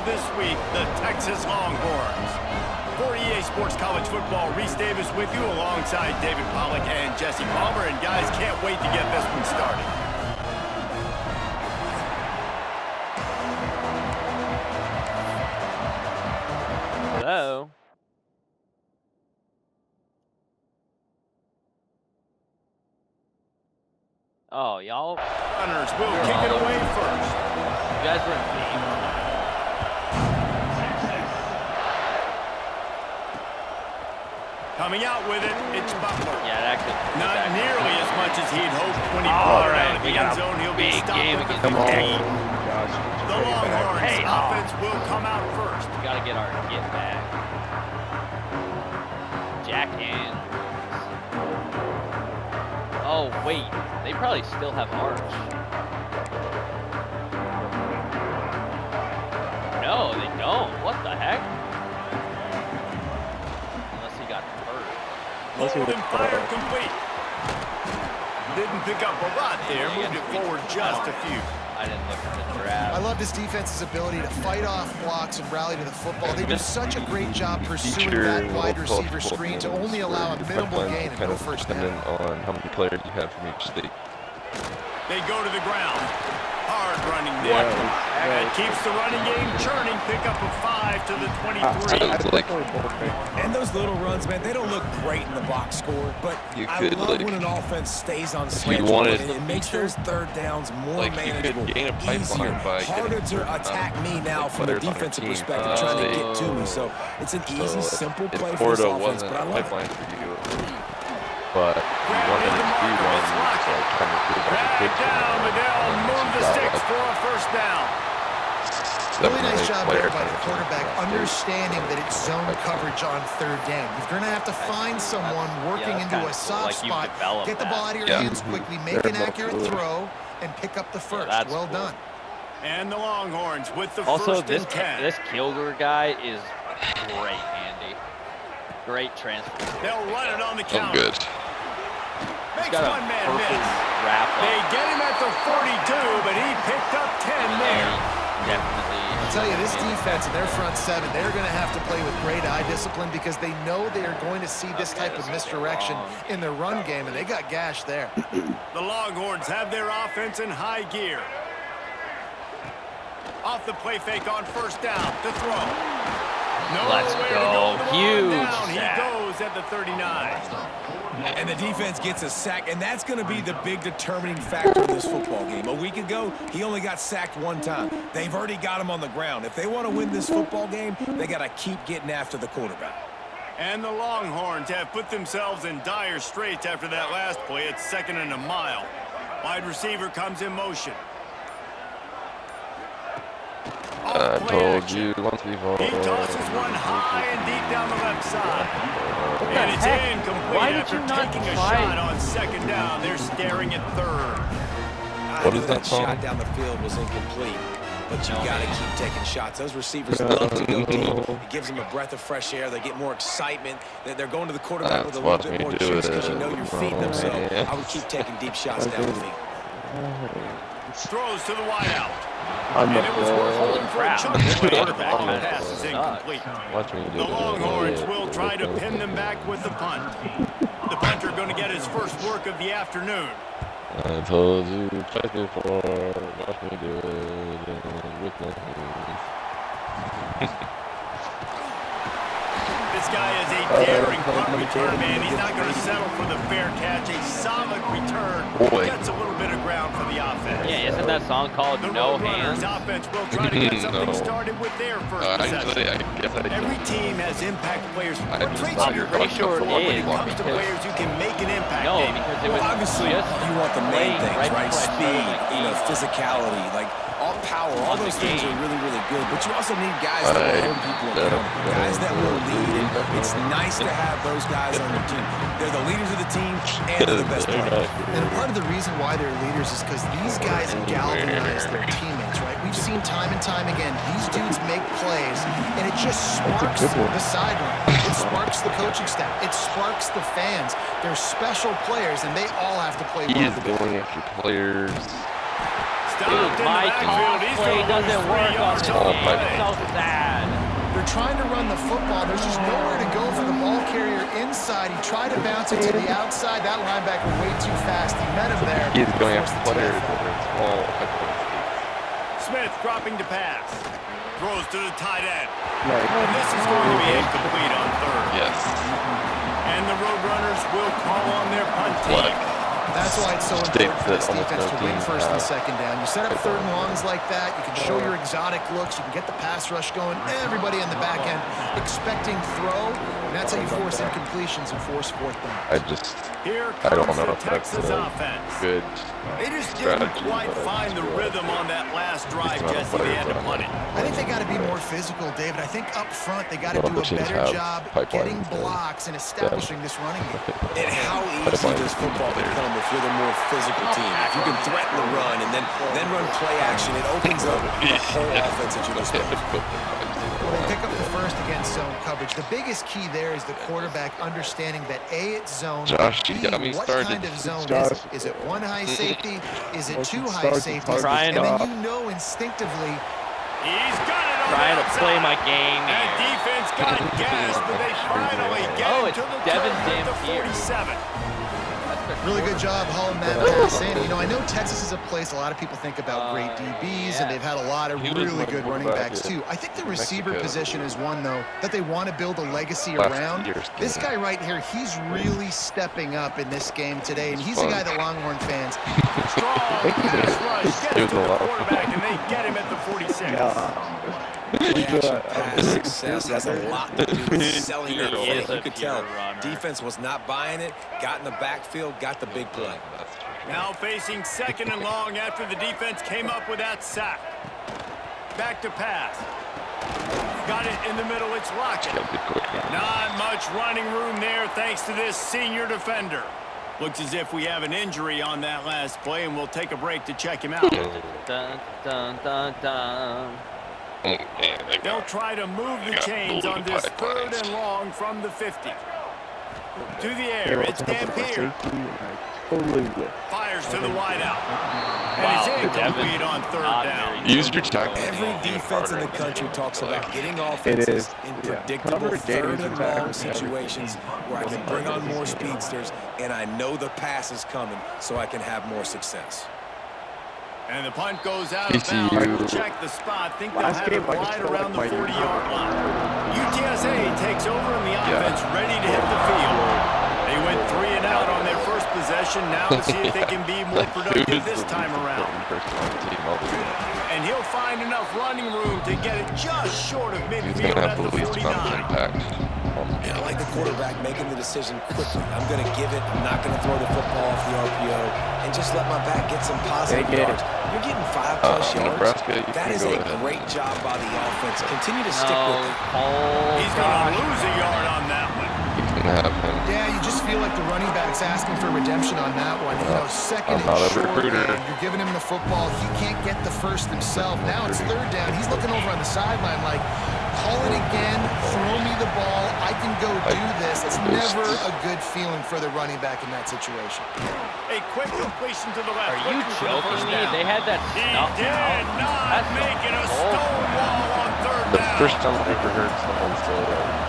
this week, the Texas Longhorns. For EA Sports College Football, Reese Davis with you alongside David Pollack and Jesse Palmer. And guys, can't wait to get this one started. Hello. Oh, y'all. Runners will kick it away first. You guys were in the game. Coming out with it, it's Butler. Yeah, that could. Not nearly as much as he'd hoped when he All brought it right, out of we the got end zone. He'll be big stopped game at the against 15. The Longhorns Hey, offense will come out first. We gotta get our get back. Jack and. Oh wait, they probably still have Arch. No, they don't. What the heck? Unless he got hurt. Holding fire complete. Didn't pick up a lot there. Moved it forward just a few. I didn't look at the draft. I love this defense's ability to fight off blocks and rally to the football. They do such a great job pursuing that wide receiver screen to only allow a minimal gain and no first down. On how many players you have from each state. They go to the ground. Hard running there. That keeps the running game churning. Pick up a 5 to the 23. And those little runs, man, they don't look great in the box score, but I love when an offense stays on schedule and it makes those third downs more manageable, easier, harder to attack me now from a defensive perspective, trying to get to me. So it's an easy, simple play for this offense, but I love it. But you wanted to do one, so kind of drag down, but they'll move the sticks for a first down. Really nice job there by the quarterback, understanding that it's zone coverage on third down. You're going to have to find someone working into a soft spot, get the ball out of your hands quickly, make an accurate throw, and pick up the first. Well done. And the Longhorns with the also, first and 10. This Kilgore guy is great, Andy. Great transfer. They'll run it on the counter. Good. Makes one man miss. They get him at the 42, but he picked up 10 there. Definitely. I'll tell you, this defense and their front seven, they're going to have to play with great eye discipline because they know they are going to see this type of misdirection in their run game, and they got gashed there. The Longhorns have their offense in high gear. Off the play fake on first down to throw. Let's go. Huge sack. He goes at the 39. And the defense gets a sack, and that's going to be the big determining factor in this football game. A week ago, he only got sacked one time. They've already got him on the ground. If they want to win this football game, they got to keep getting after the quarterback. And the Longhorns have put themselves in dire straits after that last play. It's 2nd and a mile. Wide receiver comes in motion. I told you once before. He tosses one high and deep down the left side. And it's incomplete after taking a shot on 2nd down. They're staring at 3rd. What is that shot down the field was incomplete, but you got to keep taking shots. Those receivers love to go deep. It gives them a breath of fresh air. They get more excitement. They're going to the quarterback with a little bit more juice because you know you're feeding them. So I would keep taking deep shots down the field. Throws to the wideout. And it was worth holding for a chunk of quarterback. The pass is incomplete. The Longhorns will try to pin them back with the punt. The punter going to get his first work of the afternoon. I told you twice before. Watch me do it with my hands. This guy is a daring punt return, man. He's not going to settle for the fair catch. A solid return. Gets a little bit of ground for the offense. Yeah, isn't that song called No Hands? Offense will try to get something started with their first possession. Every team has impact players. What traits are you pretty sure it when is it comes to players who can make an impact? No, because it was obviously you want the main things, right? Speed, physicality, like all power, all those things are really, really good. But you also need guys that will hold people accountable, guys that will lead. It's nice to have those guys on your team. They're the leaders of the team and they're the best players. And part of the reason why they're leaders is because these guys galvanize their teammates, right? We've seen time and time again, these dudes make plays, and it just sparks the sideline. It sparks the coaching staff. It sparks the fans. They're special players, and they all have to play well together. Going after players. Dude, my toss play doesn't work on this game. It's so sad. They're trying to run the football. There's just nowhere to go for the ball carrier inside. He tried to bounce it to the outside. That linebacker way too fast. He met him there. He's going after players. Smith dropping to pass. Throws to the tight end. And this is going to be incomplete on third. Yes. And the Roadrunners will call on their punt team. That's why it's so important for this defense to win first and second down. You set up third and longs like that. You can show your exotic looks. You can get the pass rush going. Everybody in the back end expecting throw. And that's how you force incompletions and force fourth down. I don't know if that's a good They just didn't quite find the rhythm on that last drive, Jesse. They had to punt it. I think they got to be more physical, David. I think up front they got to do a better job getting blocks and establishing this running game. And how easy does football become if you're the more physical team? If you can threaten the run and then run play action, it opens up the whole offense at your disposal. Well, they pick up the first against zone coverage. The biggest key there is the quarterback understanding that A, it's zone, Josh, B, you got me what started. kind of zone is it? Is it one high safety? Is it two high safeties? And then you know instinctively. He's got it on Trying to outside. play my game That here. defense got gas, but they finally get Oh, to it's the Devin turn at the Dampier. 47. Really good job hauling that pass in. You know, I know Texas is a place a lot of people think about great DBs, and they've had a lot of really good running backs, too. I think the receiver position is one, though, that they want to build a legacy around. This guy right here, he's really stepping up in this game today, and he's a guy that Longhorn fans. Strong pass rush gets to the quarterback, and they get him at the 46. Play action pass success has a lot to do with selling your play. You could tell defense was not buying it, got in the backfield, got the big play. Now facing second and long after the defense came up with that sack. Back to pass. Got it in the middle, it's Lockett. Not much running room there thanks to this senior defender. Looks as if we have an injury on that last play, and we'll take a break to check him out. Dun, dun, dun, dun. They'll try to move the chains on this third and long from the 50. To the air, it's Dampier. Fires to the wideout. And it's incomplete on third down. Use your tackle. Every defense in the country talks about getting offenses in predictable third and long situations where I can bring on more speedsters and I know the pass is coming so I can have more success. And the punt goes out of bounds. We'll check the spot. Think they'll have it right around the 40-yard line. UTSA takes over in the offense, ready to hit the field. They went 3 and out on their first possession. Now to see if they can be more productive this time around. And he'll find enough running room to get it just short of midfield at the 49. And I like the quarterback making the decision quickly. I'm going to give it. I'm not going to throw the football off the RPO and just let my back get some positive yards. You're getting 5+ yards. That is a great job by the offense. Continue to stick with it. He's going to lose a yard on that one. Yeah, you just feel like the running back's asking for redemption on that one. You know, second and short, man. You're giving him the football. He can't get the first himself. Now it's third down. He's looking over on the sideline like, call it again, throw me the ball, I can go do this. It's never a good feeling for the running back in that situation. A quick completion to the left. Are you joking me? They had that He stuff did down. not make it a stonewall on third down. The first time I ever heard someone say that.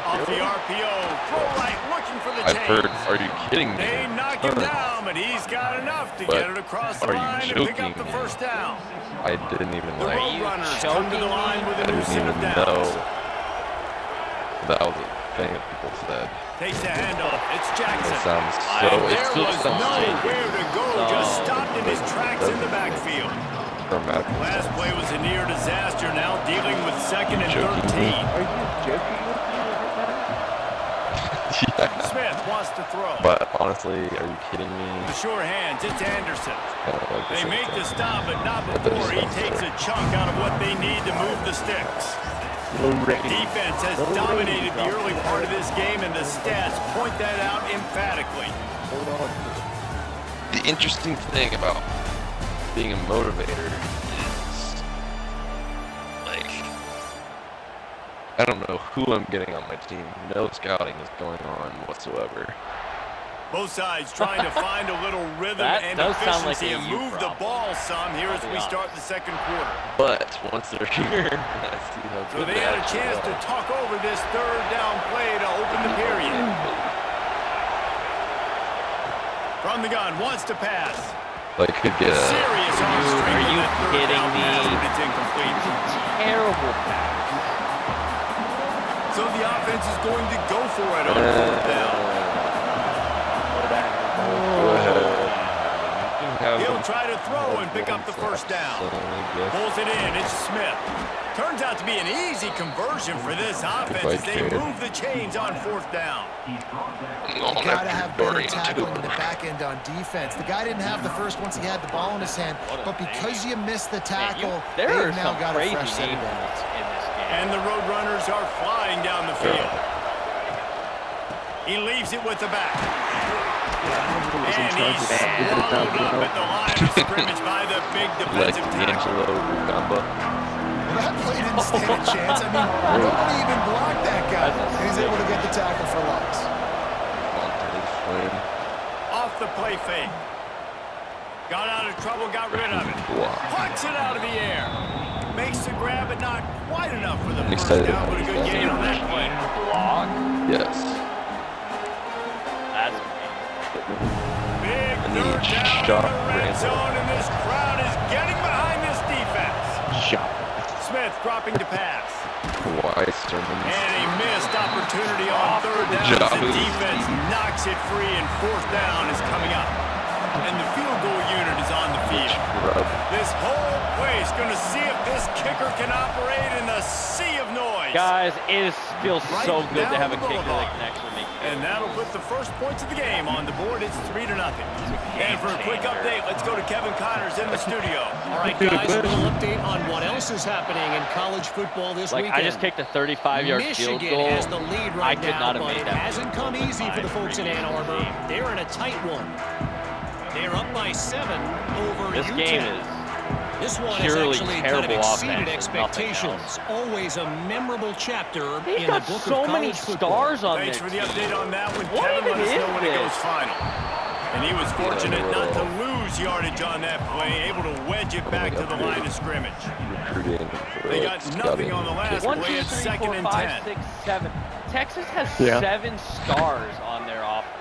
Off the RPO, throw right, looking for the I've chains. heard, are you kidding me? They knock him down, but he's got enough to get it across the line and pick up the first down. I didn't even The Roadrunners come to the line with a new set of know downs. that was a thing that people said. Takes the handoff. It's Jackson. It sounds so. And It there still was sounds nowhere to go. Just stopped in his tracks in the backfield. dramatic. Last play was a near disaster. Now dealing with second and 13. Are you joking? Yeah. Smith wants to throw. But honestly, are you kidding me? The sure hands. It's Anderson. Like They make the stop, but not before he takes a chunk out of what they need to move the sticks. Defense has dominated the early part of this game, and the stats point that out emphatically. The interesting thing about being a motivator is, like, I don't know who I'm getting on my team. No scouting is going on whatsoever. Both sides trying to find a little rhythm and efficiency and move the ball some here as we start the second quarter. But once they're here, let's see how so they had a chance to talk over this third down play to open the period. From the gun, wants to pass. Like could get a serious on string. Are you kidding me? It's incomplete. Terrible pass. So the offense is going to go for it on fourth down. Go ahead. He'll try to throw and pick up the first down. Pulls it in. It's Smith. Turns out to be an easy conversion for this offense as they move the chains on fourth down. You gotta have better tackling in the back end on defense. The guy didn't have the first once he had the ball in his hand, but because you missed the tackle, they've now got a fresh set of downs. And the Roadrunners are flying down the field. He leaves it with the back. And he's swallowed up at the line of scrimmage by the big defensive tackle. That play didn't stand a chance. I mean, nobody even blocked that guy. And he's able to get the tackle for loss. Off the play fake. Got out of trouble, got rid of it. Punts it out of the air. Makes the grab, but not quite enough for the first down, but a good gain on that play. Block. Yes. That's big third down in the red zone, and this crowd is getting behind this defense. Smith dropping to pass. And a missed opportunity on third down as the defense knocks it free, and fourth down is coming up. And the field goal unit is on the field. This whole place going to see if this kicker can operate in the sea of noise. Guys, it feels so good to have a kicker that can actually make it. And that'll put the first points of the game on the board. It's 3-0. And for a quick update, let's go to Kevin Connors in the studio. All right, guys, a little update on what else is happening in college football this weekend. I just kicked a 35-yard field goal. Michigan has the lead right now, but it hasn't come easy for the folks in Ann Arbor. They're in a tight one. They're up by 7 over this UTSA. Game is this one purely has actually terrible kind of exceeded offense, expectations. Always a memorable chapter in the book so of college many football. stars on Thanks for the update on that one. What Kevin, let us know when it this? goes final. And he was fortunate not to lose yardage on that play, able to wedge it back to the line of scrimmage. They got nothing on the last play. It's 2nd and 10. 6, 7. Texas has 7 stars on their offense.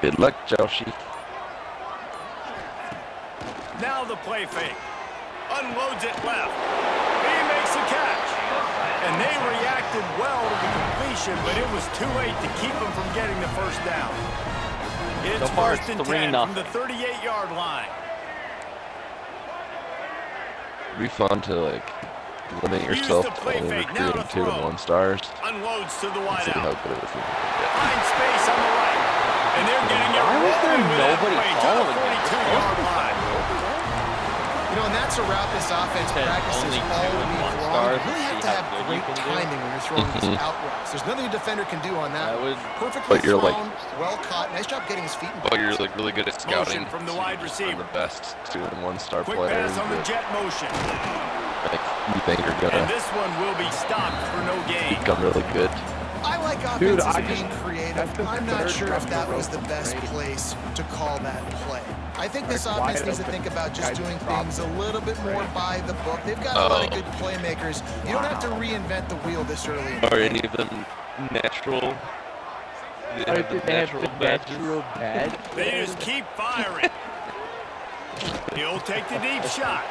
Good luck, Joshi. Now the play fake. Unloads it left. He makes a catch. And they reacted well to the completion, but it was too late to keep them from getting the first down. It's so far, first and 3-0 10 from the 38-yard line. It'd be fun to limit yourself to only recruiting 2 and 1 stars. Unloads to the wideout. See how good it is. Find space on the right. And they're getting it. Why was there nobody following the 42-yard line? You know, and that's a route this offense practices all week long. You really have to have great timing when you're throwing these out routes. There's nothing a defender can do on that. Perfectly thrown, well caught. Nice job getting his feet in. But you're really good at scouting. From the wide receiver. The best 2 and 1 star Quick players. Pass on the jet motion. You think are gonna. And this one will be stopped for no gain. Become really good. I like offenses being creative. I'm not sure if that was the best place to call that play. I think this offense needs to think about just doing things a little bit more by the book. They've got a lot of good playmakers. You don't have to reinvent the wheel this early. Are any of them natural? Natural bad. They just keep firing. He'll take the deep shot.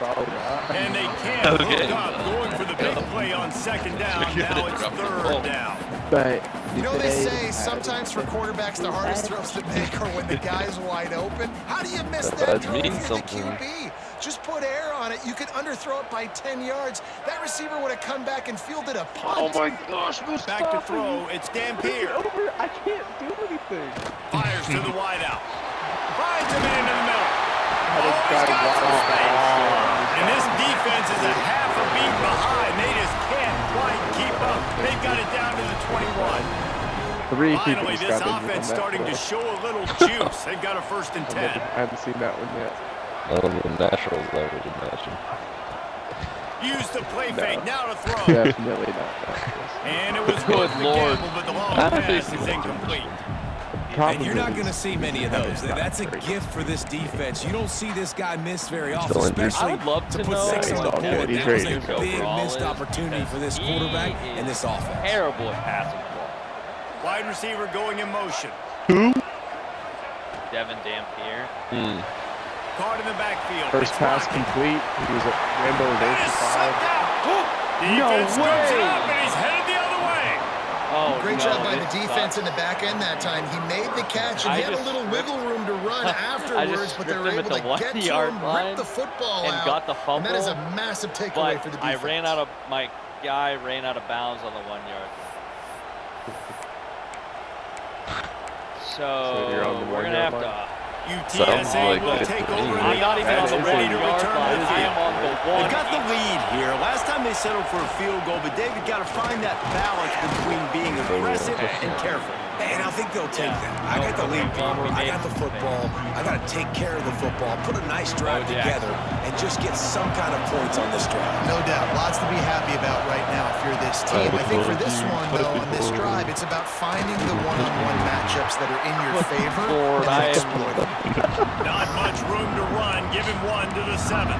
And they can't hook up, going for the big play on 2nd down. Now it's 3rd down. But you know, they say sometimes for quarterbacks the hardest throws to make are when the guy's wide open. How do you miss that throw from the QB? Just put air on it. You could underthrow it by 10 yards. That receiver would have come back and fielded a punt. Oh my gosh, back to throw. It's Dampier. I can't do anything. Fires to the wideout. Finds him into the middle. And this defense is a half a beat behind. They just can't quite keep up. They've got it down to the 21. Finally, this offense starting to show a little juice. They've got a 1st and 10. I haven't seen that one yet. None of the naturals I would imagine. Use the play fake. Now to throw. Definitely not. And it was good, Lord. Gamble, but the long pass is incomplete. problem And you're not going to is see many of those. That's a gift for this defense. You don't see this guy miss very often, especially I would love to put know 6 on the what board. he's That was ready a to go big overall missed is, opportunity for this quarterback and this offense. Terrible at passing the ball. Wide receiver going in motion. Who? Devin Dampier. Caught in the backfield. First It's pass rocking. complete. He was at Rambo was That is sucked 85. out. Defense No scoops it way. up, and he's headed the other way. Oh, Great no, job by the this defense sucks. in the back end that time. He made the catch, and I he had a just little stripped- wiggle room to run afterwards, but they stripped were him at able the to 1 get to yard him, line rip the football and out. got the And that is a fumble, massive takeaway But for the I defense. my guy ran out of bounds on the 1 yard. So you're on the we're 1 gonna yard have line? to. UTSA like will it's take the over. lead. I'm not even on the ready to yard return line. the I am field. on the They've 1. got the lead here. Last time they settled for a field goal, but David got to find that balance between being aggressive and careful. And I think they'll take that. I got the lead, Palmer. I got the football. I got to take care of the football, put a nice drive together, and just get some kind of points on this drive. No doubt. Lots to be happy about right now if you're this team. I think for this one, though, on this drive, it's about finding the one-on-one matchups that are in your favor Lord, and I then am- exploit them. Not much room to run. Give him 1 to the 7.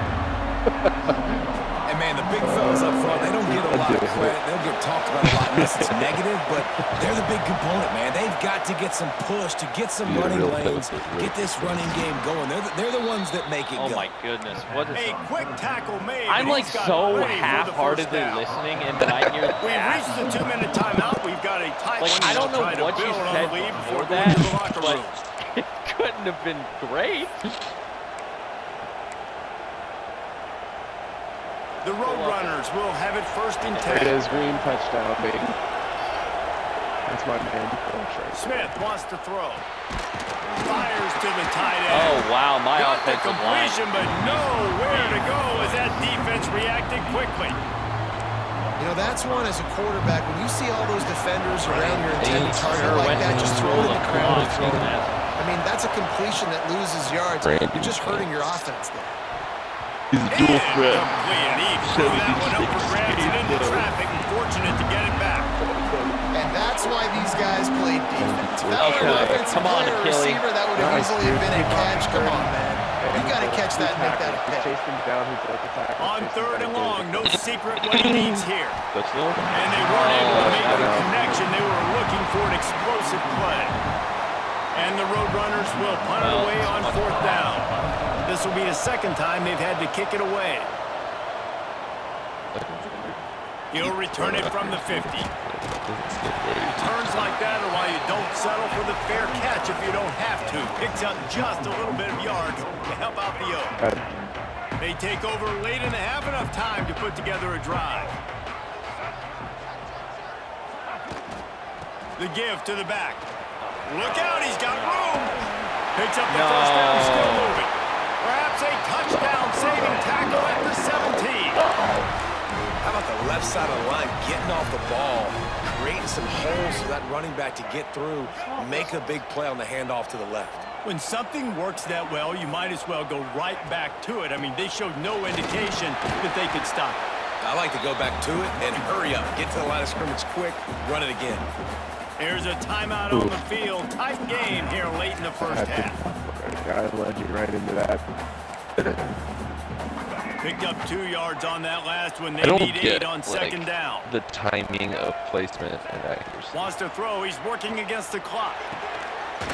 And, man, the big fellas up front, they don't get a lot of credit. They'll get talked about a lot unless it's negative, but they're the big component, man. They've got to get some push, to get some running lanes, get this running game going. They're the ones that make it Oh go. my goodness! What is? A quick tackle made. I'm and like he's got so it ready for the first half-heartedly down. listening, and then I hear We've that. reached the 2-minute timeout. We've got a tight Like one. I don't know Trying to what you build on said the lead before before going that, to the locker but room. it couldn't have been great. The Roadrunners will have it first and It 10. is green touchdown, baby. That's my man. Smith wants to throw. Fires to the tight end. Oh wow, my Got the offensive line. completion, but nowhere to go as that defense reacted quickly. You know, that's one as a quarterback. When you see all those defenders around your intended target Sure like went that, to just the throw it in rule the of crowd. law on that. I mean, that's a completion that loses yards. Brandon You're just hurting your offense there. He's a dual threat. Incomplete. He threw that one up for grabs and into traffic. Fortunate to get it back. And that's why these guys played defense. If that were an Okay, offensive come on, player or Achille. receiver, that would have easily been a catch. Come on, man. You got to catch that and make that a pick. Chase him down. He broke the tackle. On 3rd and long, no secret what he needs here. Touchdown. And they weren't able to make the connection. They were looking for an explosive play. And the Roadrunners will punt it away on 4th down. This will be the 2nd time they've had to kick it away. He'll return it from the 50. Returns like that are why you don't settle for the fair catch if you don't have to. Picks up just a little bit of yards to help out the Oaks. They take over late in the half, enough time to put together a drive. The give to the back. Look out, he's got room. Picks up the first down, still moving. Perhaps a touchdown-saving tackle at the 17. How about the left side of the line getting off the ball, creating some holes for that running back to get through, make a big play on the handoff to the left. When something works that well, you might as well go right back to it. I mean, they showed no indication that they could stop it. I like to go back to it and hurry up, get to the line of scrimmage quick, run it again. Here's a timeout on the field. Tight game here late in the first half. I led you right into that. Picked up 2 yards on that last one. They I don't need 8 get on 2nd down. the timing of placement and accuracy. Wants to throw. He's working against the clock. I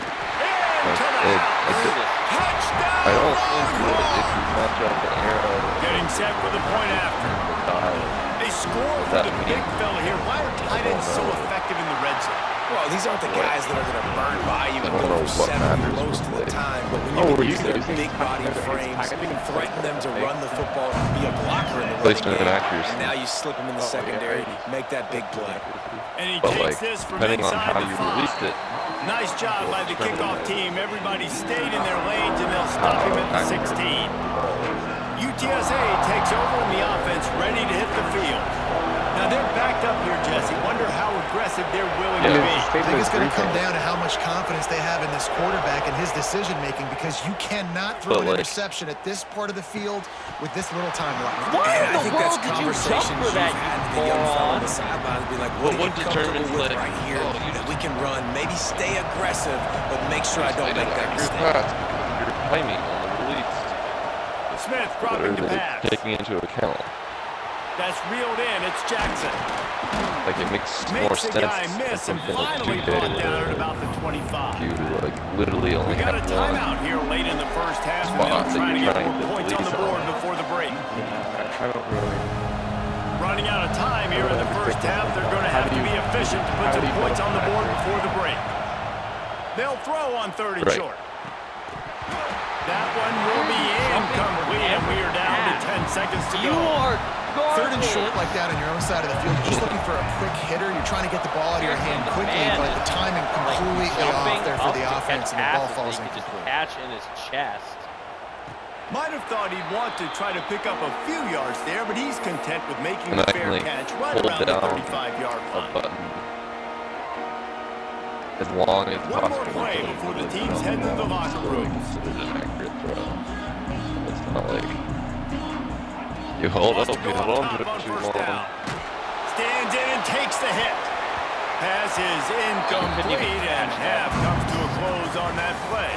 Touchdown! don't think that if you match up the arrow, Getting set for the point after. They score for the big fella here. Why are tight ends so effective in the red zone? Well, these aren't the guys that are going to burn by you and go for 70 most of the time. But when you can use their big body frames, threaten them to run the football, be a blocker in the running Placement and game, accuracy. and now you slip them in the secondary, make that big play. And he But takes like, this from depending on inside how the you 5. released it, Nice job by the kickoff team. Everybody stayed in their lanes, and they'll stop him at the 16. UTSA takes over in the offense, ready to hit the field. Now they're backed up here, Jesse. Wonder how aggressive they're willing to be. I think it's going to come down to how much confidence they have in this quarterback and his decision-making, because you cannot throw an interception at this part of the field with this little time left. Why And in I the think that's world did you jump conversations for you've that, had you with the young fella on moron? the sidelines. Be like, But what are what you comfortable determines with that, right here oh, you that we we can run, maybe stay aggressive, but make sure I don't make that mistake. Your timing on the release. Smith dropping the pass. Taking into account. That's reeled in. It's Jackson. Like it makes more Makes sense. the guy miss and finally brought down at about the 25. You like literally only We got a have timeout here late in the first half, and they're trying to get more points on the board before the break. I don't really. Running out of time here in the first half, they're going to have to be efficient to put some points on the board before the break. They'll throw on 3rd and short. That one will be incomplete, and we are down to 10 seconds to go. 3rd and short like that on your own side of the field. You're just looking for a quick hitter. You're trying to get the ball out of your hand quickly, but the timing completely off there for the offense, and the ball falls incomplete. Just catch in his chest. Might have thought he'd want to try to pick up a few yards there, but he's content with making a fair catch right around the 35-yard line. As long as one more play before the teams head to the locker room. An accurate throw. It's not like you hold up, you hold on to it too long. Stands in and takes the hit. Pass is incomplete, and half comes to a close on that play.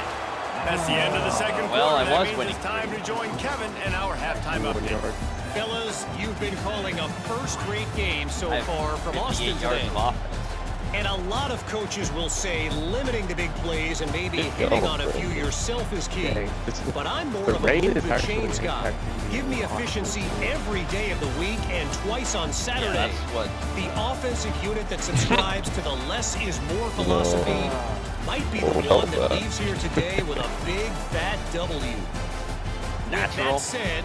That's the end of the second quarter. That means it's time to join Kevin and our halftime update. Fellas, you've been calling a first-rate game so far from Austin today. And a lot of coaches will say limiting the big plays and maybe hitting on a few yourself is key. But I'm more of a move the chains guy. Give me efficiency every day of the week and twice on Saturday. The offensive unit that subscribes to the less is more philosophy might be the one that leaves here today with a big fat W. With that said,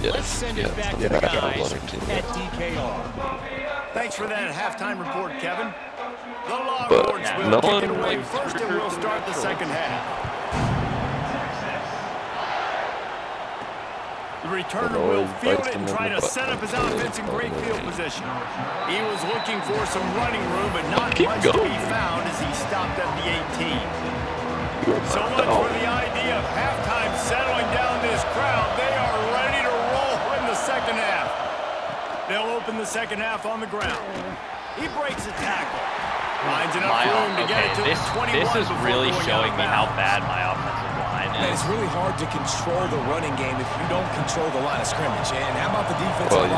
let's send it back to the guys at DKR. Thanks for that halftime report, Kevin. The Longhorns will kick it away first, and we'll start the second half. The returner will field it and try to set up his offense in great field position. He was looking for some running room, but not much to be found as he stopped at the 18. So much for the idea of halftime settling down this crowd. They are ready to roll in the second half. They'll open the second half on the ground. He breaks a tackle. Finds enough room to get it to the 21. This is really showing me how bad my offensive line is. Man, it's really hard to control the running game if you don't control the line of scrimmage. And how about the defensive line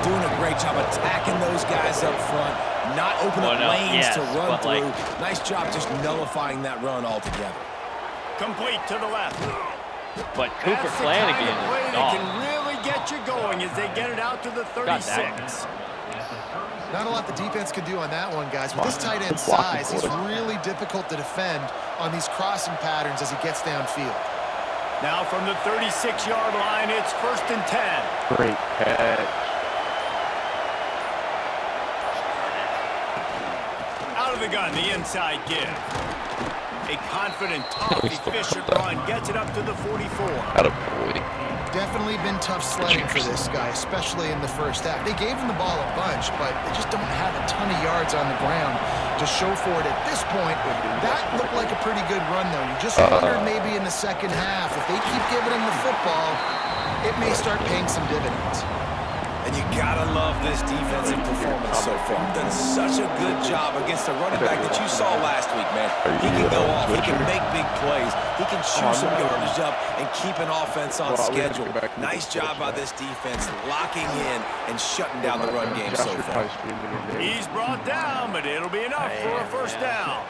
doing a great job attacking those guys up front, not opening up lanes to run through. Nice job just nullifying that run altogether. Complete to the left. But Cooper Flanagan is a play that can really get you going as they get it out to the 36. Not a lot the defense can do on that one, guys. With this tight end size, he's really difficult to defend on these crossing patterns as he gets downfield. Now from the 36-yard line, it's 1st and 10. Great catch. Out of the gun, the inside give. A confident, tough, efficient run gets it up to the 44. Definitely been tough sledding for this guy, especially in the first half. They gave him the ball a bunch, but they just don't have a ton of yards on the ground to show for it at this point. That looked like a pretty good run, though. You just wondered maybe in the second half, if they keep giving him the football, it may start paying some dividends. And you gotta love this defensive performance so far. Done such a good job against the running back that you saw last week, man. He can go off, he can make big plays, he can chew some yardage up and keep an offense on schedule. Nice job by this defense locking in and shutting down the run game so far. He's brought down, but it'll be enough for a first down.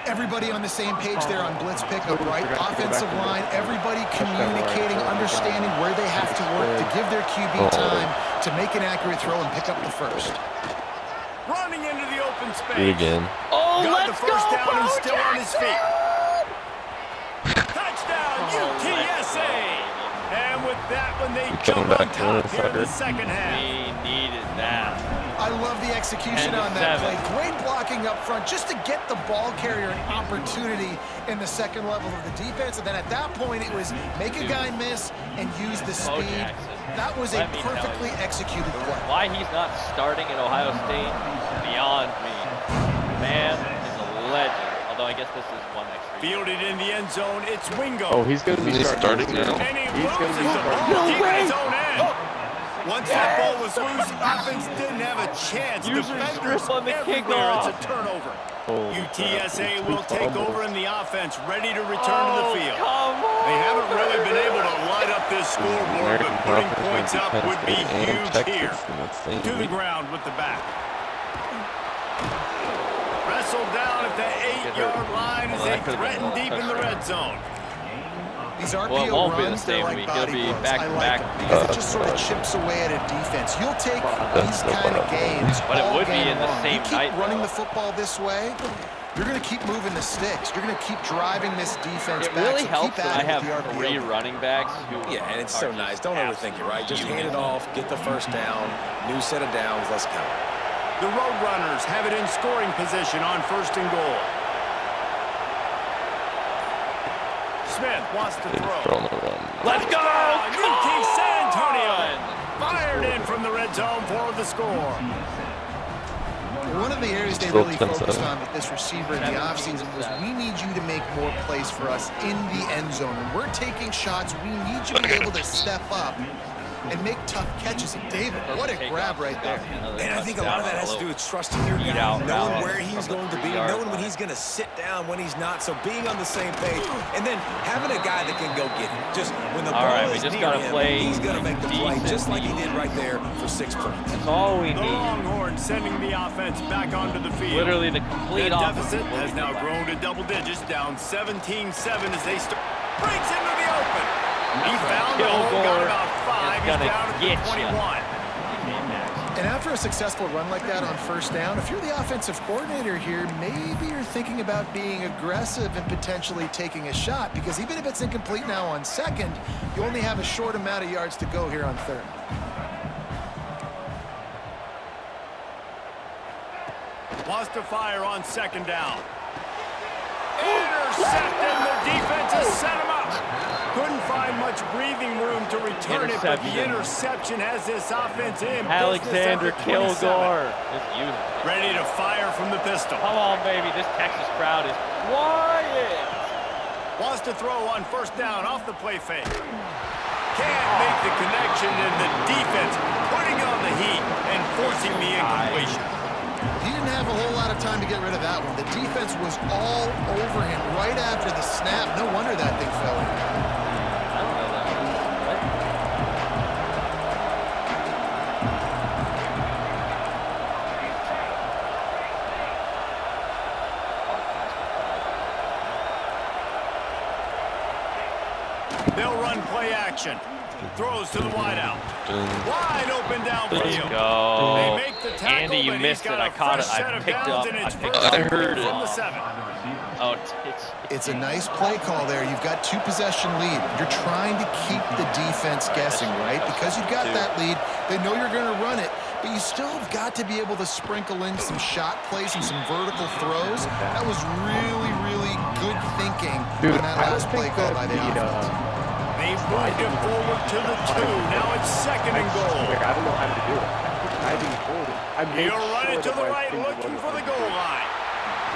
Everybody on the same page there on blitz pickup, right? Offensive line, everybody communicating, understanding where they have to work to give their QB time to make an accurate throw and pick up the first. Running into the open space. Do it again. Oh, got the first down and still on his feet. Touchdown, UTSA! And with that one, they jump on top here in the second half. We needed that. I love the execution on that play. Great blocking up front just to get the ball carrier an opportunity in the second level of the defense. And then at that point, it was make a guy miss and use the speed. That was a perfectly executed play. Why he's not starting at Ohio State, beyond me. Man is a legend. Although I guess this is one extra. Fielded in the end zone, it's Wingo. Oh, he's going to be starting now. And he loses the ball deep in his own end. Once that ball was loose, offense didn't have a chance. Defenders everywhere. It's a turnover. UTSA will take over in the offense, ready to return to the field. They haven't really been able to light up this scoreboard, but putting points up would be huge here. To the ground with the back. Wrestled down at the 8-yard line as they threaten deep in the red zone. These RPO runs, they're like body blows. I like it because it just sort of chips away at a defense. You'll take these kind of games all game long. You keep running the football this way, you're going to keep moving the sticks. You're going to keep driving this defense back. It really helps that I have 3 running backs. Yeah, and it's so nice. Don't overthink it, right? Just hand it off, get the first down, new set of downs, let's go. The Roadrunners have it in scoring position on 1st and goal. Smith wants to throw. Let's go! UT San Antonio fired in from the red zone for the score. One of the areas they really focused on with this receiver in the offseason was we need you to make more plays for us in the end zone. When we're taking shots, we need you to be able to step up and make tough catches. And David, what a grab right there. And I think a lot of that has to do with trusting your guy, knowing where he's going to be, knowing when he's going to sit down, when he's not. So being on the same page, and then having a guy that can go get it. Just when the ball is near him, he's going to make the play, just like he did right there for 6 points. That's all we need. The Longhorns sending the offense back onto the field. Literally the complete deficit has now grown to double digits, down 17-7 as they start. Breaks into the open. He found the hole, got about 5. He's down at the 21. And after a successful run like that on 1st down, if you're the offensive coordinator here, maybe you're thinking about being aggressive and potentially taking a shot, because even if it's incomplete now on 2nd, you only have a short amount of yards to go here on 3rd. Wants to fire on 2nd down. Intercepted. The defense has set him up. Couldn't find much breathing room to return it, but the interception has this offense in. Alexander Kilgore. Ready to fire from the pistol. Come on, baby. This Texas crowd is quiet. Wants to throw on 1st down off the play fake. Can't make the connection, and the defense putting on the heat and forcing the incompletion. He didn't have a whole lot of time to get rid of that one. The defense was all over him right after the snap. No wonder that thing fell in. I don't know that one. What? They'll run play action. Throws to the wideout. Wide open downfield. Let's go. They make the tackle, Andy, you missed it. I caught it. I picked up. I heard it. Oh, it's a nice play call there. You've got 2-possession lead. You're trying to keep the defense guessing, right? Because you've got that lead. They know you're going to run it, but you still have got to be able to sprinkle in some shot plays and some vertical throws. That was really, really good thinking on that last play call by the offense. They've moved it forward to the 2. Now it's 2nd and goal. I don't know how to do it. I think he'll run it to the right, looking for the goal line.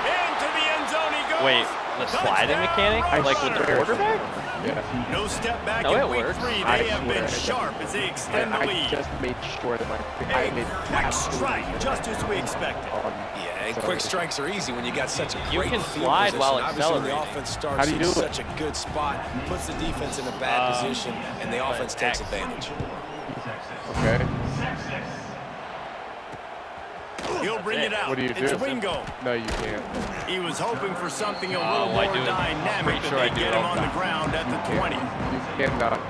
Into the end zone he goes. Wait, the sliding mechanic? Like with the quarterback? Yeah. No step back in week 3. They have been sharp as they extend the lead. I just made sure that a quick strike, just as we expected. Yeah, and quick strikes are easy when you got such a great You can slide while accelerating. The offense starts in such a good spot, puts the defense in a bad position, and the offense takes advantage. Okay. He'll bring it out. What do you do? It's Wingo. No, you can't. He was hoping for something a little more dynamic, but they get him on the ground at the 20. You cannot.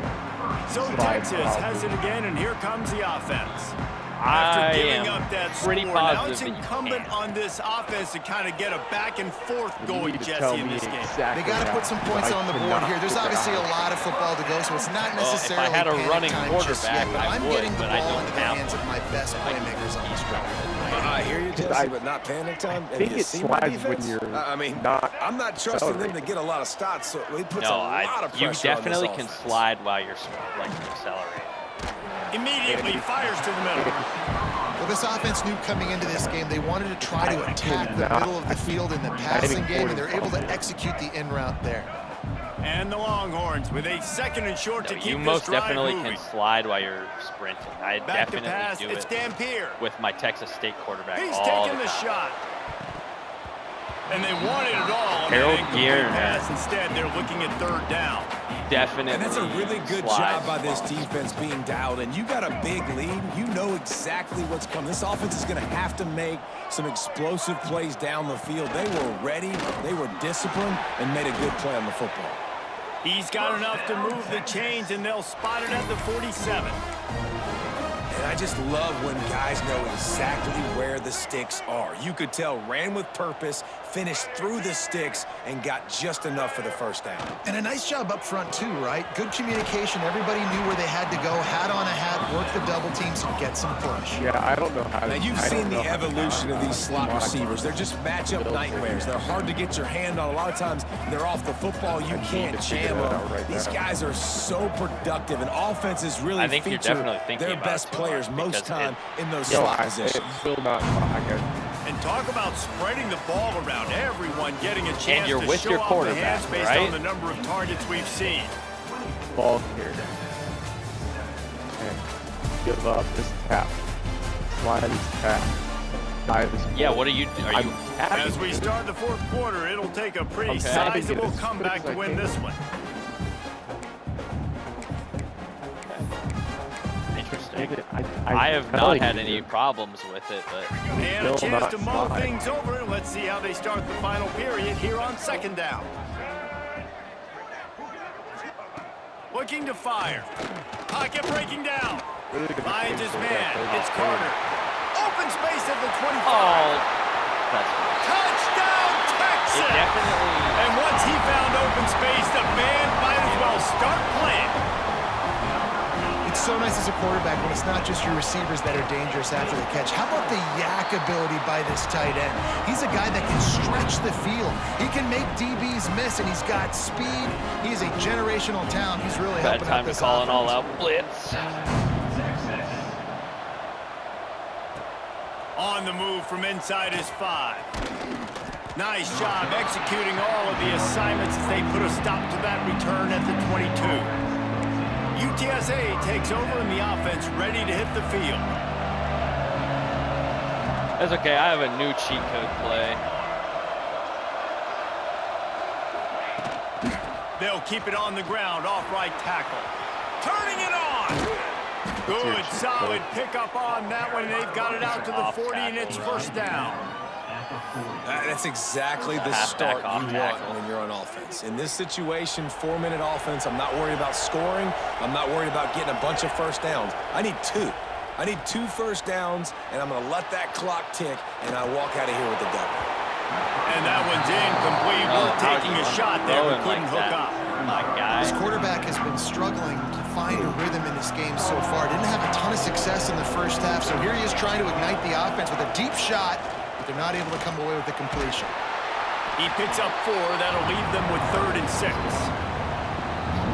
So Texas has it again, and here comes the offense. After giving up that score, now it's incumbent on this offense to kind of get a back and forth going, Jesse, in this game. They got to put some points on the board here. There's obviously a lot of football to go, so it's not necessarily if I had a running quarterback, I I'm would, getting the but ball I into the hands of my best playmakers on this drive. I hear you, Jesse, but not panic time. I think it slides when you're I'm not trusting them to get a lot of starts, so it puts a lot of pressure on this offense. You definitely can slide while you're accelerating. Immediately fires to the middle. Well, this offense knew coming into this game they wanted to try to attack the middle of the field in the passing game, and they're able to execute the in route there. And the Longhorns with a 2nd and short to keep you this most drive definitely moving. can slide while you're sprinting. I Back definitely to pass, do it's it Dampier. with my Texas State quarterback. He's all taking the shot. And they wanted it all on Harold that incomplete Gear, pass. Instead, they're looking at 3rd down. Definitely. And that's a really good job by this defense being dialed in. You got a big lead. You know exactly what's coming. This offense is going to have to make some explosive plays down the field. They were ready, they were disciplined, and made a good play on the football. He's got enough to move the chains, and they'll spot it at the 47. And I just love when guys know exactly where the sticks are. You could tell ran with purpose, finished through the sticks, and got just enough for the 1st down. And a nice job up front, too, right? Good communication. Everybody knew where they had to go. Hat on a hat, work the double teams, and get some push. Yeah, I don't know how to... Now, you've seen the evolution of these slot receivers. They're just matchup nightmares. They're hard to get your hand on. A lot of times, they're off the football. You can't jam them. These guys are so productive, and offenses really feature their best players most time in those slot positions. And talk about spreading the ball around. Everyone getting a chance and you're to with show your off the quarterback, hands based on the number of targets we've seen. Ball here. Okay. Give up. This tap. Slide this tap. Dive this yeah, what are you doing? As we start the 4th quarter, it'll take a pretty sizable comeback to win this one. I have not had any problems with it, but... And a chance to mull things over. Let's see how they start the final period here on 2nd down. Looking to fire. Pocket breaking down. Finds his man. It's Carter. Open space at the 25. Oh, touchdown, Texas! And once he found open space, the band might as well start playing. It's so nice as a quarterback when it's not just your receivers that are dangerous after the catch. How about the yak ability by this tight end? He's a guy that can stretch the field. He can make DBs miss, and he's got speed. He is a generational talent. He's really helping out this offense. Bad time to call an all-out blitz. On the move from inside his 5. Nice job executing all of the assignments as they put a stop to that return at the 22. UTSA takes over in the offense, ready to hit the field. That's okay, I have a new cheat code play. They'll keep it on the ground, off right tackle. Turning it on! Good, solid pickup on that one. They've got it out to the 40, and it's 1st down. That's exactly the start you want when you're on offense. In this situation, 4-minute offense, I'm not worried about scoring. I'm not worried about getting a bunch of 1st downs. I need 2. I need 2 1st downs, and I'm going to let that clock tick, and I walk out of here with the double. And that one's incomplete. We're taking a shot there. We couldn't hook up. My guy. This quarterback has been struggling to find a rhythm in this game so far. Didn't have a ton of success in the 1st half, so here he is trying to ignite the offense with a deep shot. They're not able to come away with the completion. He picks up 4. That'll leave them with 3rd and 6.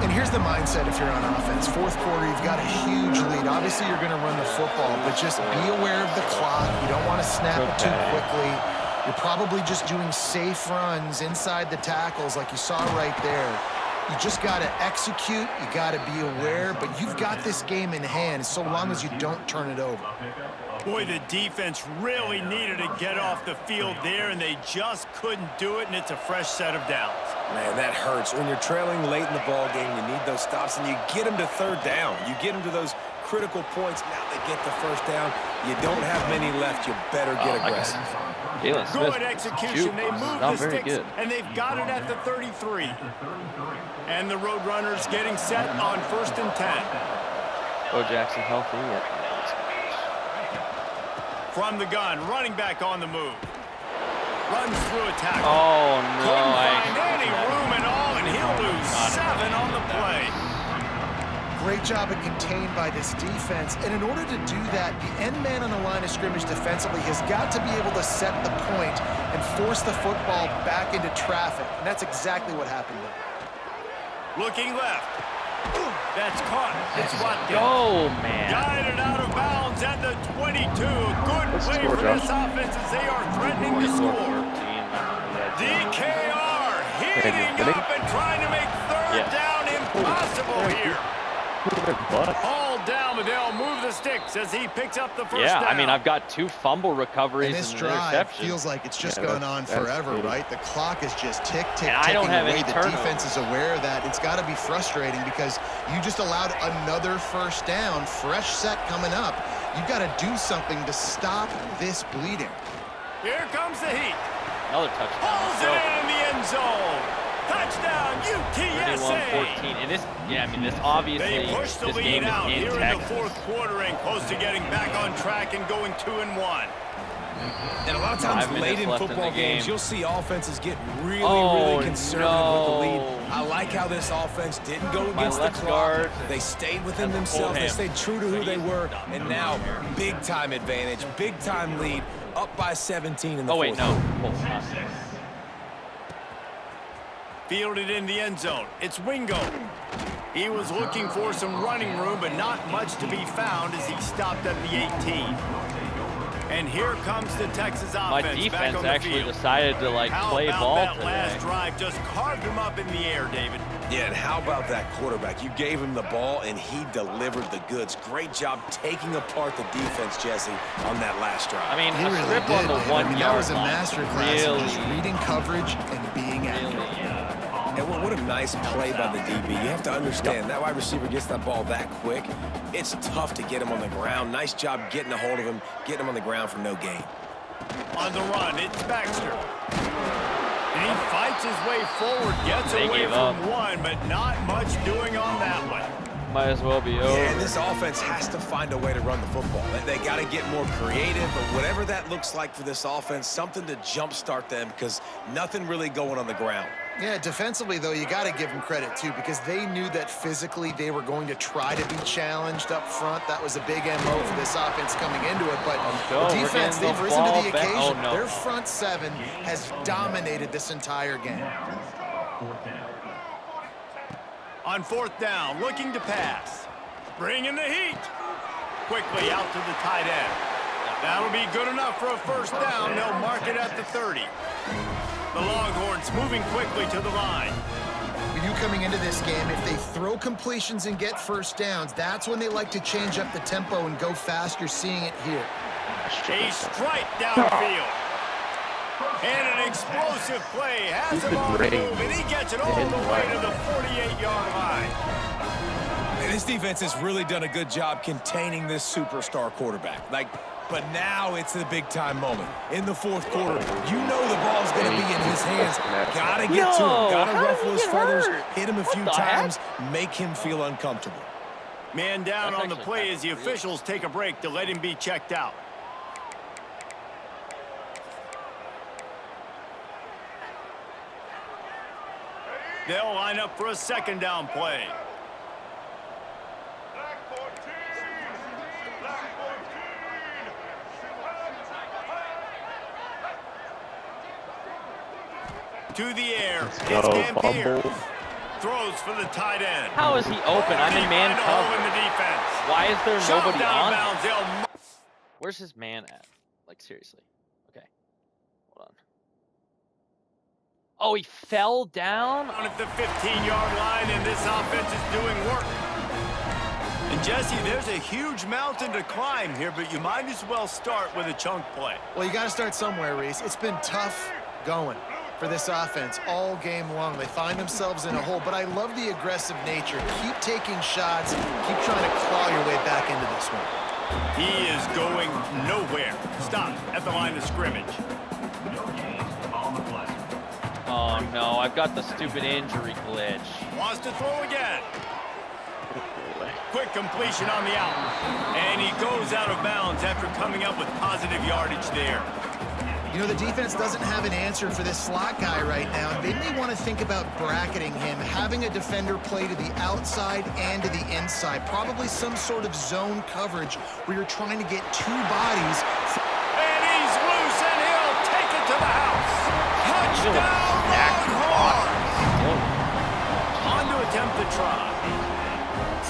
And here's the mindset if you're on offense. 4th quarter, you've got a huge lead. Obviously, you're going to run the football, but just be aware of the clock. You don't want to snap it too quickly. You're probably just doing safe runs inside the tackles like you saw right there. You just got to execute. You got to be aware, but you've got this game in hand so long as you don't turn it over. Boy, the defense really needed to get off the field there, and they just couldn't do it, and it's a fresh set of downs. Man, that hurts. When you're trailing late in the ball game, you need those stops, and you get them to 3rd down. You get them to those critical points. Now they get the 1st down. You don't have many left. You better get aggressive. Good execution. They move the sticks, and they've got it at the 33. And the Roadrunners getting set on 1st and 10. Bo Jackson healthy yet? From the gun, running back on the move. Runs through a tackle. Oh, no. Couldn't find any room at all, and he'll lose 7 on the play. Great job of contained by this defense. And in order to do that, the end man on the line of scrimmage defensively has got to be able to set the point and force the football back into traffic. And that's exactly what happened there. Looking left. That's caught. It's Watkins. Oh, man. Guided out of bounds at the 22. Good play for this offense as they are threatening to score. DKR heating up and trying to make 30 down, impossible here. All down, but they'll move the sticks as he picks up the first down. I mean, I've got 2 fumble recoveries and this an drive interception. feels like it's just going on forever, right? The clock is just ticking I don't have away. any The turnovers. defense is aware of that. It's got to be frustrating because you just allowed another first down, fresh set coming up. You've got to do something to stop this bleeding. Here comes the heat. Another touchdown. Pulls it in the end zone. Touchdown, UTSA. 31-14. And this, this obviously, They push the this lead game out is in here in Texas. the fourth quarter and close to getting back on track and going 2-1. And a lot of times 5 late minutes in left in football the game. games, you'll see offenses get really conservative with the lead. no. I like how this offense didn't go My against the left clock. guard They stayed within has a full themselves. They hand. stayed true to who they were. And now, big-time advantage, big-time lead, up by 17 in the fourth. Fielded in the end zone. It's Wingo. He was looking for some running room, but not much to be found as he stopped at the 18. And here comes the Texas offense. My back defense on the actually field. decided to play ball that today. last drive just carved him up in the air, David. Yeah, and how about that quarterback? You gave him the ball, and he delivered the goods. Great job taking apart the defense, Jesse, on that last drive. I mean, He a really strip did. on the 1 yard That was a line. masterclass of just reading coverage and being accurate. And what a nice play by the DB. You have to understand, that wide receiver gets that ball that quick, it's tough to get him on the ground. Nice job getting a hold of him, getting him on the ground for no gain. On the run, it's Baxter. And he fights his way forward, gets away from one, but not much doing on that one. Might as well be over. Yeah, and this offense has to find a way to run the football. They got to get more creative, but whatever that looks like for this offense, something to jumpstart them because nothing really going on the ground. Yeah, defensively, though, you got to give them credit, too, because they knew that physically they were going to try to be challenged up front. That was a big MO for this offense coming into it. But the defense, they've risen to the occasion. Their front seven has dominated this entire game. On fourth down, looking to pass. Bringing the heat. Quickly out to the tight end. That'll be good enough for a first down. They'll mark it at the 30. The Longhorns moving quickly to the line. With you coming into this game, if they throw completions and get first downs, that's when they like to change up the tempo and go fast. You're seeing it here. A strike downfield. And an explosive play. Has him on the move, and he gets it all the way to the 48-yard line. And this defense has really done a good job containing this superstar quarterback. But now it's the big-time moment. In the fourth quarter, you know the ball's going to be in his hands. Got to get to him. Got to ruffle his feathers, hit him a few times, make him feel uncomfortable. Man down on the play as the officials take a break to let him be checked out. They'll line up for a second down play. To the air. It's Gampier. Throws for the tight end. How is he open? I'm in man cover. In the defense. Why is there nobody on? Bounds. Where's his man at? Seriously. Okay. Hold on. Oh, he fell down? At the 15-yard line, and this offense is doing work. And Jesse, there's a huge mountain to climb here, but you might as well start with a chunk play. Well, you got to start somewhere, Reese. It's been tough going for this offense all game long. They find themselves in a hole, but I love the aggressive nature. Keep taking shots. Keep trying to claw your way back into this one. He is going nowhere. Stop at the line of scrimmage. Oh, no. I've got the stupid injury glitch. Wants to throw again. Quick completion on the out. And he goes out of bounds after coming up with positive yardage there. You know, the defense doesn't have an answer for this slot guy right now, and they may want to think about bracketing him, having a defender play to the outside and to the inside, probably some sort of zone coverage where you're trying to get two bodies. And he's loose, and he'll take it to the house. Touchdown, Longhorns! On to attempt the try.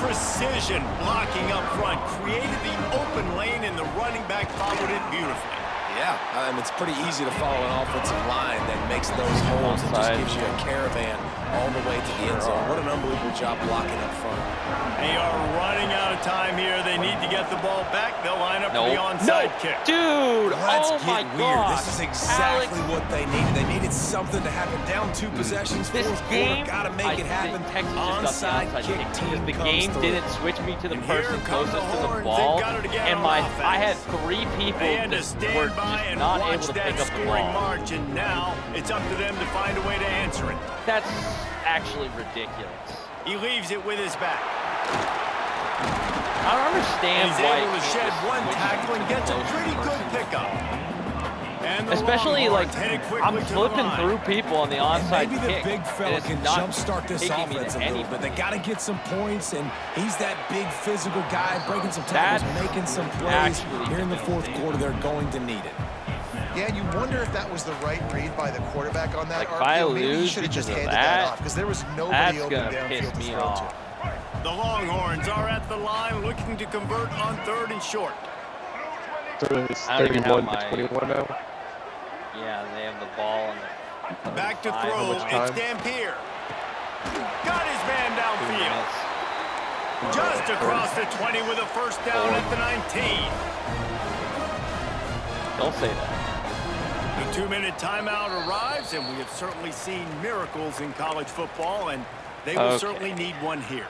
Precision blocking up front, created the open lane, and the running back followed it beautifully. Yeah, it's pretty easy to follow an offensive line that makes those holes and just gives you a caravan all the way to the end zone. What an unbelievable job blocking up front. They are running out of time here. They need to get the ball back. They'll line up for the onside kick. Dude, let's my get weird. God. This is exactly what they needed. They needed something to happen. Down 2 possessions. This game, got to make it happen. Onside kick team the game didn't switch me to the person closest to the ball, and I had 3 people that were just not able to pick up the ball. March, and now it's up to them to find a way to answer it. That's actually ridiculous. He leaves it with his back. I don't understand why he's able to shed one tackle and gets a pretty good pickup. Especially like I'm flipping through people on the onside maybe kick. The big fella can jumpstart this offense a little bit. They got to get some points, and he's that big physical guy breaking some tackles, making some plays. Here in the fourth quarter, they're going to need it. Yeah, you wonder if that was the right read by the quarterback on that. Like, if I maybe he should have just handed that off because there was nobody open downfield to throw to. The Longhorns are at the line looking to convert on 3rd and short. It's 31-21 now. Yeah, they have the ball on the back to throw. It's Dampier. Got his man downfield. Just across the 20 with a first down at the 19. Don't say that. The 2-minute timeout arrives, and we have certainly seen miracles in college football, and they will certainly need one here.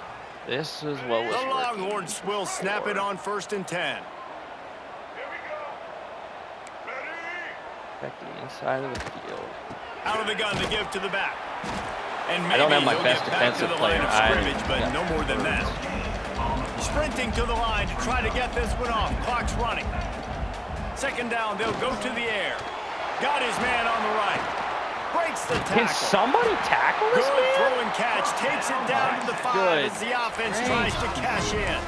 This is what was the Longhorns will snap it on 1st and 10. Back to the inside of the field. Out of the gun to give to the back. And maybe I don't have my best defensive player. But no more than that. Sprinting to the line to try to get this one off. Clock's running. 2nd down, they'll go to the air. Got his man on the right. Breaks the tackle. Can somebody tackle this man? Good throw and catch. Takes it down to the 5 as the offense tries to cash in.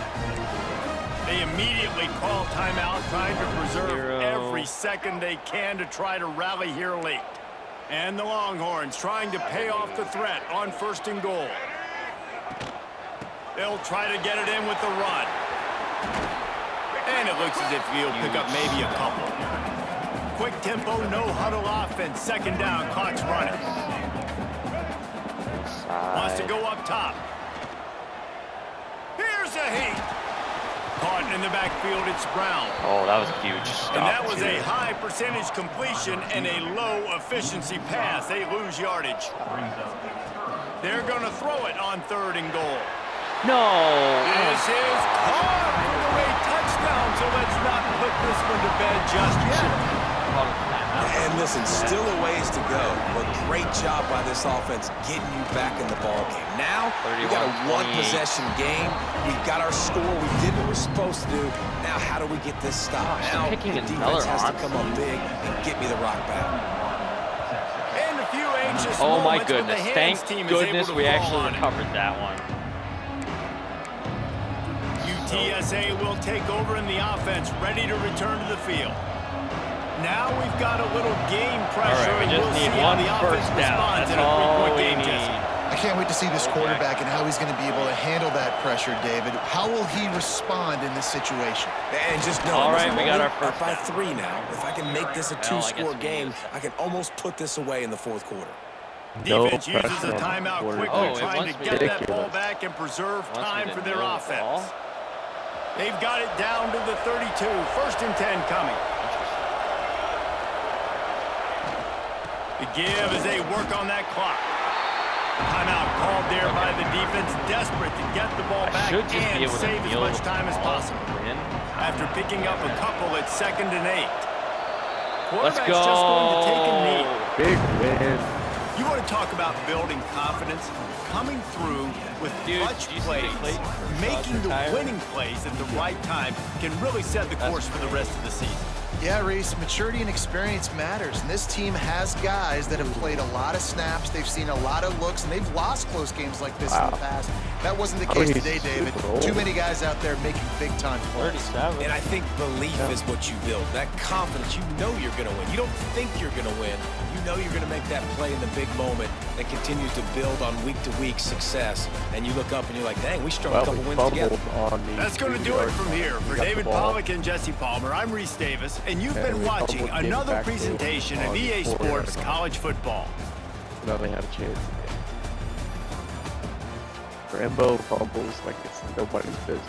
They immediately call timeout, trying to preserve every second they can to try to rally here late. And the Longhorns trying to pay off the threat on 1st and goal. They'll try to get it in with the run. And it looks as if he'll pick up maybe a couple. Quick tempo, no huddle offense. 2nd down, clock's running. Wants to go up top. Here's a heat. Caught in the backfield, it's Brown. Oh, that was a huge stop. And that was a high percentage completion and a low efficiency pass. They lose yardage. They're going to throw it on 3rd and goal. No. This is caught for the way touchdown, so let's not put this one to bed just yet. And listen, still a ways to go, but great job by this offense getting you back in the ball game. Now, we got a 1-possession game. We got our score. We did what we're supposed to do. Now, how do we get this stopped? Now, the defense has to come up big and get me the rock back. And a few anxious oh, my moments goodness. Thank goodness we actually recovered that one. UTSA will take over in the offense, ready to return to the field. Now we've got a little game pressure. All right, we just need one first down. That's all we need. I can't wait to see this quarterback and how he's going to be able to handle that pressure, David. How will he respond in this situation? And just know, all right, we got our first by 3 now. If I can make this a 2-score game, I can almost put this away in the 4th quarter. Defense uses a timeout quickly, trying to get that ball back and preserve time for their offense. They've got it down to the 32. 1st and 10 coming. The give as they work on that clock. Timeout called there by the defense, desperate to get the ball back and save as much time as possible. After picking up a couple at 2nd and 8. Let's go. Just going to take a knee. Big win. You want to talk about building confidence? Coming through with clutch plays, making the winning plays at the right time can really set the course for the rest of the season. Yeah, Reese, maturity and experience matters, and this team has guys that have played a lot of snaps, they've seen a lot of looks, and they've lost close games like this in the past. That wasn't the case today, David. Too many guys out there making big-time plays. 37. And I think belief is what you build, that confidence. You know you're going to win. You don't think you're going to win. You know you're going to make that play in the big moment that continues to build on week-to-week success. And you look up and you're like, dang, we strung a couple wins together. That's going to do it from here. For David Pollack and Jesse Palmer, I'm Reese Davis, and you've been watching another presentation of EA Sports College Football. Now they have a chance. Rambo fumbles like it's nobody's business.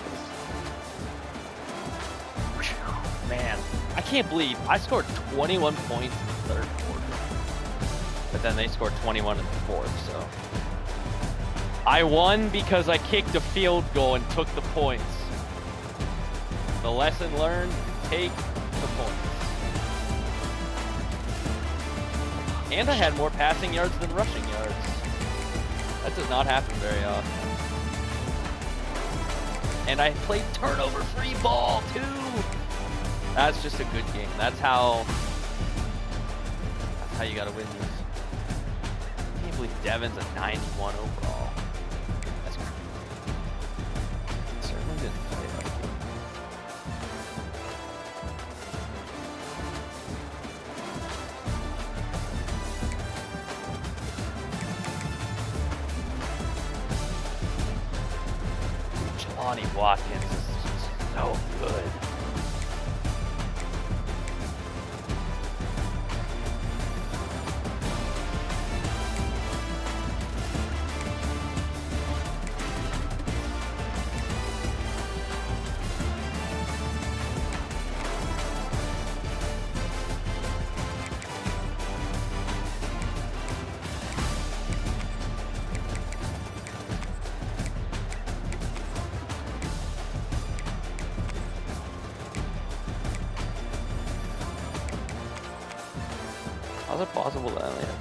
Man, I can't believe I scored 21 points in the third quarter. But then they scored 21 in the fourth, so. I won because I kicked a field goal and took the points. The lesson learned, take the points. And I had more passing yards than rushing yards. That does not happen very often. And I played turnover-free ball, too. That's just a good game. That's how you gotta win these. I can't believe Devin's a 91 overall. That's crazy. Certainly didn't play like it. Jelani Watkins is just so good. How's it possible that I only have...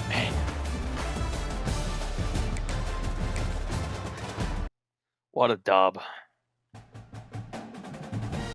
Man. What a dub.